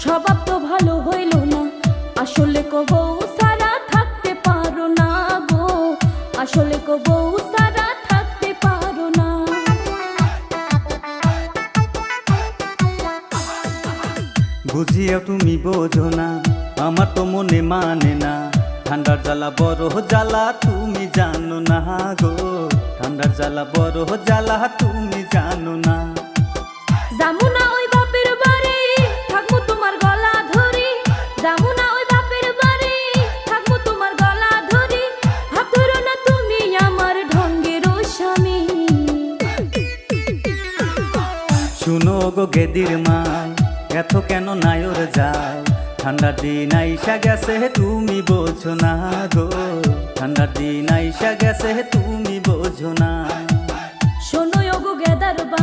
স্বভাব তো ভালো হইল না, আসলে কো বউ সারা থাকতে পারো না গো, আসলে কো বউ সারা থাকতে পারো না। বুঝিও তুমি বোঝো না, আমার তো মনে মানে না, ঠান্ডার জ্বালা বড় জ্বালা তুমি জানো না গো, ঠান্ডার জ্বালা বড় জ্বালা তুমি জানো না। যামুনা ওই বাপের বাড়ি, থাকবো তোমার গলা ধরি, যামুনা ওই বাপের বাড়ি, থাকবো তোমার গলা ধরি, ভাব ধরো না তুমি আমার ঢঙ্গের স্বামী। শুনো গো গেদির মাই, এত কেন নায়র যায়, ঠান্ডার দিন আইসা গেছে তুমি বোঝো না গো, ঠান্ডার দিন আইসা গেছে তুমি বোঝো না। শোনো গো গেদার বা